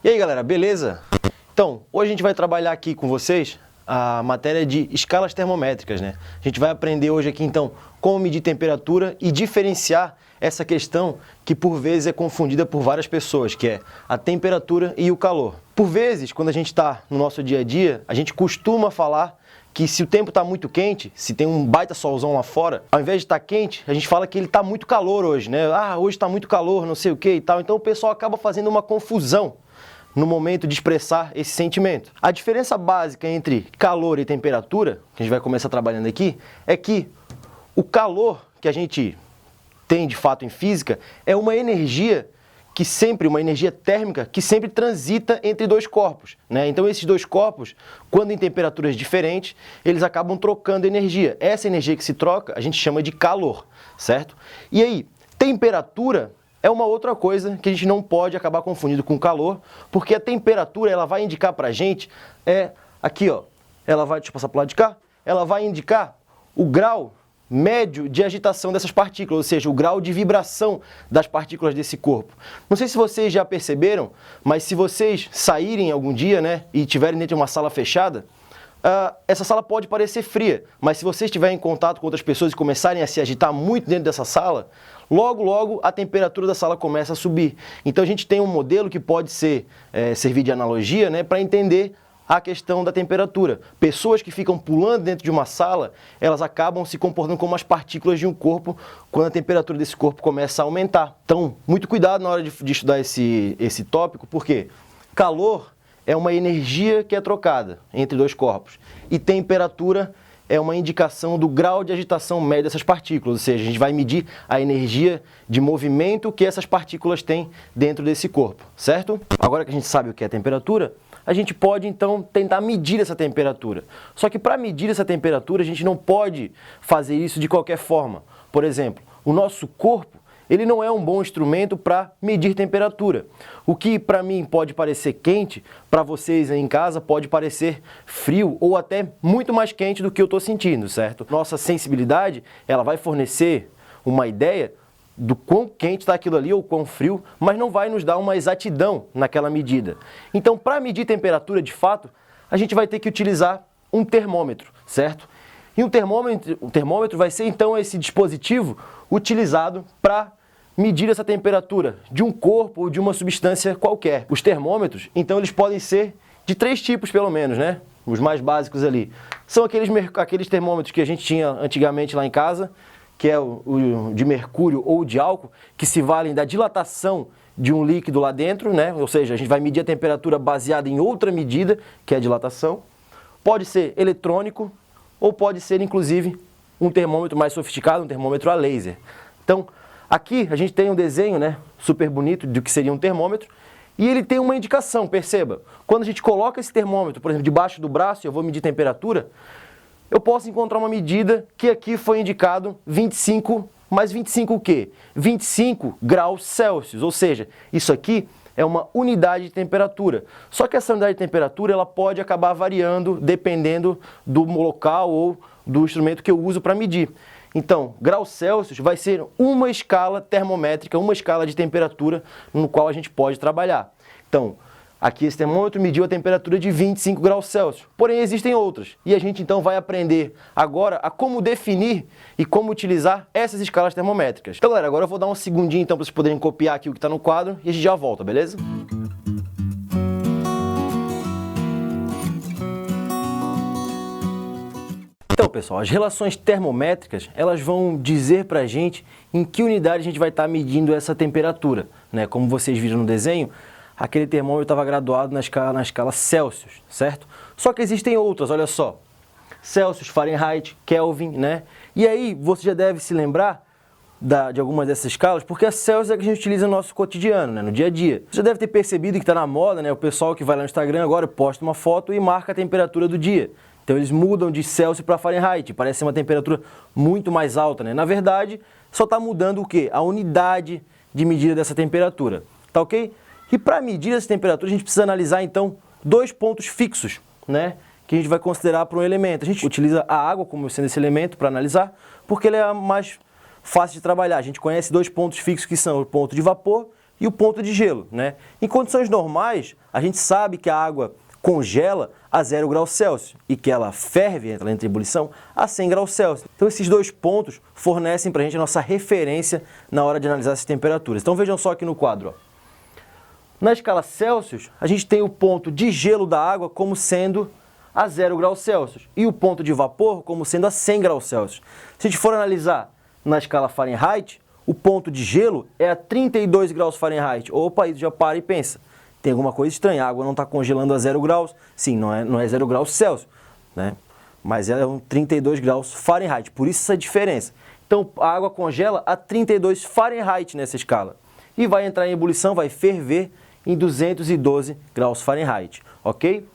E aí galera, beleza? Então, hoje a gente vai trabalhar aqui com vocês a matéria de escalas termométricas, né? A gente vai aprender hoje aqui então como medir temperatura e diferenciar essa questão que por vezes é confundida por várias pessoas, que é a temperatura e o calor. Por vezes, quando a gente está no nosso dia a dia, a gente costuma falar que se o tempo está muito quente, se tem um baita solzão lá fora, ao invés de estar quente, a gente fala que ele está muito calor hoje, né? Ah, hoje está muito calor, não sei o que e tal. Então o pessoal acaba fazendo uma confusão no momento de expressar esse sentimento. A diferença básica entre calor e temperatura, que a gente vai começar trabalhando aqui, é que o calor que a gente tem de fato em física é uma energia uma energia térmica que sempre transita entre dois corpos, né? Então esses dois corpos, quando em temperaturas diferentes, eles acabam trocando energia. Essa energia que se troca, a gente chama de calor, certo? E aí, temperatura é uma outra coisa que a gente não pode acabar confundindo com calor, porque a temperatura ela vai indicar pra gente, aqui ó, deixa eu passar pro lado de cá, ela vai indicar o grau médio de agitação dessas partículas, ou seja, o grau de vibração das partículas desse corpo. Não sei se vocês já perceberam, mas se vocês saírem algum dia, né, e estiverem dentro de uma sala fechada, essa sala pode parecer fria, mas se vocês estiverem em contato com outras pessoas e começarem a se agitar muito dentro dessa sala, logo a temperatura da sala começa a subir. Então a gente tem um modelo que pode servir de analogia, né, para entender a questão da temperatura. Pessoas que ficam pulando dentro de uma sala, elas acabam se comportando como as partículas de um corpo quando a temperatura desse corpo começa a aumentar. Então, muito cuidado na hora de estudar esse tópico, porque calor é uma energia que é trocada entre dois corpos e temperatura é uma indicação do grau de agitação média dessas partículas, ou seja, a gente vai medir a energia de movimento que essas partículas têm dentro desse corpo, certo? Agora que a gente sabe o que é temperatura, a gente pode então tentar medir essa temperatura. Só que para medir essa temperatura a gente não pode fazer isso de qualquer forma. Por exemplo, o nosso corpo ele não é um bom instrumento para medir temperatura. O que para mim pode parecer quente, para vocês aí em casa pode parecer frio ou até muito mais quente do que eu estou sentindo, certo? Nossa sensibilidade ela vai fornecer uma ideia do quão quente está aquilo ali ou quão frio, mas não vai nos dar uma exatidão naquela medida. Então, para medir temperatura de fato, a gente vai ter que utilizar um termômetro, certo? E o termômetro vai ser então esse dispositivo utilizado para medir essa temperatura de um corpo ou de uma substância qualquer. Os termômetros, então, eles podem ser de 3 tipos pelo menos, né? Os mais básicos ali. São aqueles termômetros que a gente tinha antigamente lá em casa, que é o de mercúrio ou de álcool, que se valem da dilatação de um líquido lá dentro, né? Ou seja, a gente vai medir a temperatura baseada em outra medida, que é a dilatação. Pode ser eletrônico ou pode ser, inclusive, um termômetro mais sofisticado, um termômetro a laser. Então, aqui a gente tem um desenho, né, super bonito do que seria um termômetro e ele tem uma indicação, perceba. Quando a gente coloca esse termômetro, por exemplo, debaixo do braço e eu vou medir temperatura, eu posso encontrar uma medida que aqui foi indicado 25, mas 25 o quê? 25 graus Celsius, ou seja, isso aqui é uma unidade de temperatura. Só que essa unidade de temperatura ela pode acabar variando dependendo do local ou do instrumento que eu uso para medir. Então, graus Celsius vai ser uma escala termométrica, uma escala de temperatura no qual a gente pode trabalhar. Então, aqui esse termômetro mediu a temperatura de 25 graus Celsius, porém existem outras. E a gente então vai aprender agora a como definir e como utilizar essas escalas termométricas. Então galera, agora eu vou dar um segundinho então para vocês poderem copiar aqui o que está no quadro e a gente já volta, beleza? Então pessoal, as relações termométricas, elas vão dizer pra gente em que unidade a gente vai estar medindo essa temperatura, né? Como vocês viram no desenho, aquele termômetro estava graduado na escala Celsius, certo? Só que existem outras, olha só. Celsius, Fahrenheit, Kelvin, né? E aí você já deve se lembrar de algumas dessas escalas, porque a Celsius é que a gente utiliza no nosso cotidiano, né? No dia a dia. Você já deve ter percebido que está na moda, né? O pessoal que vai lá no Instagram agora posta uma foto e marca a temperatura do dia. Então eles mudam de Celsius para Fahrenheit, parece ser uma temperatura muito mais alta, né? Na verdade, só está mudando o quê? A unidade de medida dessa temperatura, tá ok? E para medir essa temperatura, a gente precisa analisar, então, 2 pontos fixos, né, que a gente vai considerar para um elemento. A gente utiliza a água como sendo esse elemento para analisar, porque ele é a mais fácil de trabalhar. A gente conhece 2 pontos fixos que são o ponto de vapor e o ponto de gelo, né? Em condições normais, a gente sabe que a água congela a 0 graus Celsius e que ela ferve, ela entra em ebulição, a 100 graus Celsius. Então esses dois pontos fornecem para a gente a nossa referência na hora de analisar essas temperaturas. Então vejam só aqui no quadro, ó. Na escala Celsius, a gente tem o ponto de gelo da água como sendo a 0 graus Celsius e o ponto de vapor como sendo a 100 graus Celsius. Se a gente for analisar na escala Fahrenheit, o ponto de gelo é a 32 graus Fahrenheit. Opa, aí já para e pensa. Tem alguma coisa estranha, a água não está congelando a 0 graus. Sim, não é 0 graus Celsius, né? Mas é 32 graus Fahrenheit, por isso essa diferença. Então a água congela a 32 Fahrenheit nessa escala. E vai entrar em ebulição, vai ferver em 212 graus Fahrenheit, ok?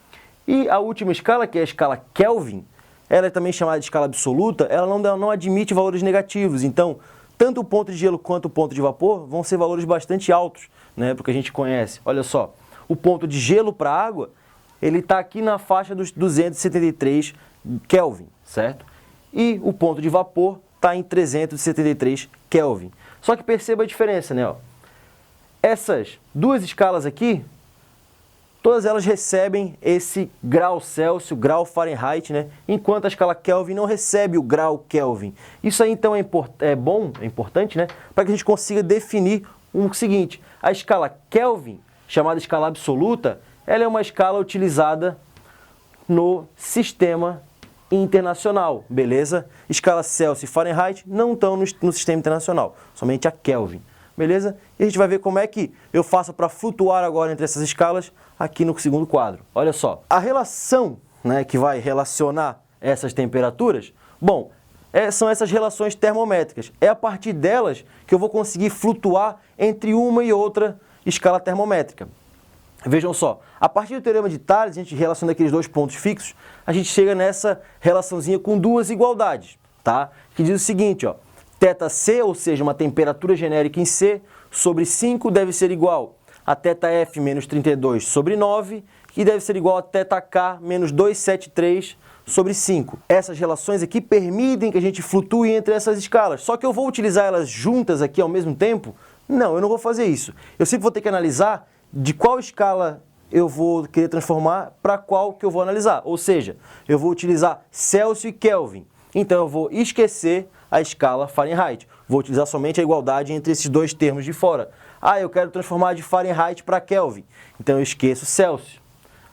E a última escala, que é a escala Kelvin, ela é também chamada de escala absoluta, ela não admite valores negativos. Então, tanto o ponto de gelo quanto o ponto de vapor vão ser valores bastante altos, né? Porque a gente conhece. Olha só, o ponto de gelo para a água, ele está aqui na faixa dos 273 Kelvin, certo? E o ponto de vapor está em 373 Kelvin. Só que perceba a diferença, né? Ó. Essas duas escalas aqui, todas elas recebem esse grau Celsius, grau Fahrenheit, né? Enquanto a escala Kelvin não recebe o grau Kelvin. Isso aí então é importante, né? Para que a gente consiga definir o seguinte: a escala Kelvin, chamada escala absoluta, ela é uma escala utilizada no sistema internacional, beleza? Escala Celsius e Fahrenheit não estão no sistema internacional, somente a Kelvin. Beleza? E a gente vai ver como é que eu faço para flutuar agora entre essas escalas aqui no segundo quadro. Olha só, a relação, né, que vai relacionar essas temperaturas, bom, são essas relações termométricas. É a partir delas que eu vou conseguir flutuar entre uma e outra escala termométrica. Vejam só, a partir do teorema de Thales, a gente relaciona aqueles dois pontos fixos, a gente chega nessa relaçãozinha com duas igualdades, tá? Que diz o seguinte, ó. Θc, ou seja, uma temperatura genérica em C, sobre 5 deve ser igual a θf menos 32 sobre 9, que deve ser igual a θk menos 273 sobre 5. Essas relações aqui permitem que a gente flutue entre essas escalas. Só que eu vou utilizar elas juntas aqui ao mesmo tempo? Não, eu não vou fazer isso. Eu sempre vou ter que analisar de qual escala eu vou querer transformar para qual que eu vou analisar. Ou seja, eu vou utilizar Celsius e Kelvin. Então eu vou esquecer a escala Fahrenheit. Vou utilizar somente a igualdade entre esses dois termos de fora. Ah, eu quero transformar de Fahrenheit para Kelvin. Então eu esqueço Celsius.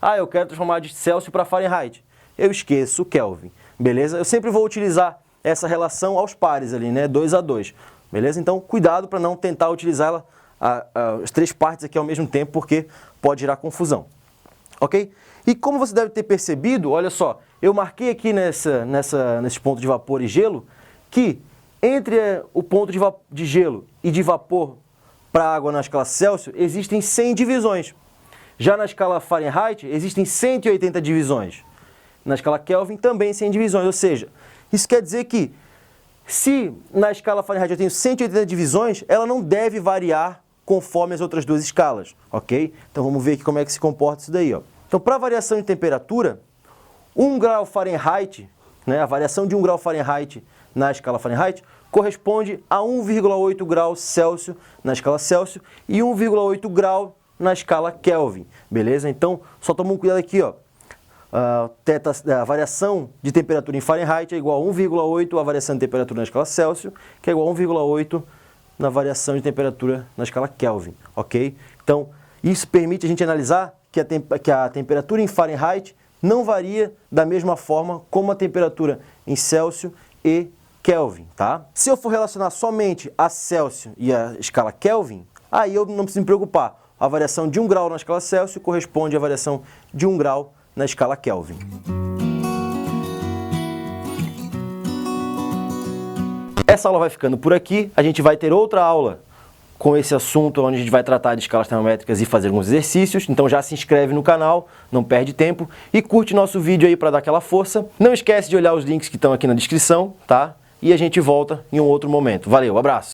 Ah, eu quero transformar de Celsius para Fahrenheit. Eu esqueço Kelvin. Beleza? Eu sempre vou utilizar essa relação aos pares ali, né? 2 a 2. Beleza? Então cuidado para não tentar utilizá-la as três partes aqui ao mesmo tempo, porque pode gerar confusão. Ok? E como você deve ter percebido, olha só, eu marquei aqui nesse ponto de vapor e gelo que entre o ponto de gelo e de vapor para a água na escala Celsius existem 100 divisões. Já na escala Fahrenheit existem 180 divisões. Na escala Kelvin também 100 divisões, ou seja, isso quer dizer que se na escala Fahrenheit eu tenho 180 divisões, ela não deve variar conforme as outras duas escalas, ok? Então vamos ver aqui como é que se comporta isso daí, ó. Então para a variação de temperatura, 1 grau Fahrenheit, né, a variação de 1 grau Fahrenheit na escala Fahrenheit corresponde a 1,8 graus Celsius na escala Celsius e 1,8 grau na escala Kelvin, beleza? Então, só toma um cuidado aqui, ó. A variação de temperatura em Fahrenheit é igual a 1,8 a variação de temperatura na escala Celsius, que é igual a 1,8 na variação de temperatura na escala Kelvin, ok? Então, isso permite a gente analisar que a temperatura em Fahrenheit não varia da mesma forma como a temperatura em Celsius e Kelvin, tá? Se eu for relacionar somente a Celsius e a escala Kelvin, aí eu não preciso me preocupar. A variação de 1 grau na escala Celsius corresponde à variação de 1 grau na escala Kelvin. Essa aula vai ficando por aqui. A gente vai ter outra aula com esse assunto, onde a gente vai tratar de escalas termométricas e fazer alguns exercícios. Então já se inscreve no canal, não perde tempo, e curte nosso vídeo aí para dar aquela força. Não esquece de olhar os links que estão aqui na descrição, tá? E a gente volta em um outro momento. Valeu, abraço!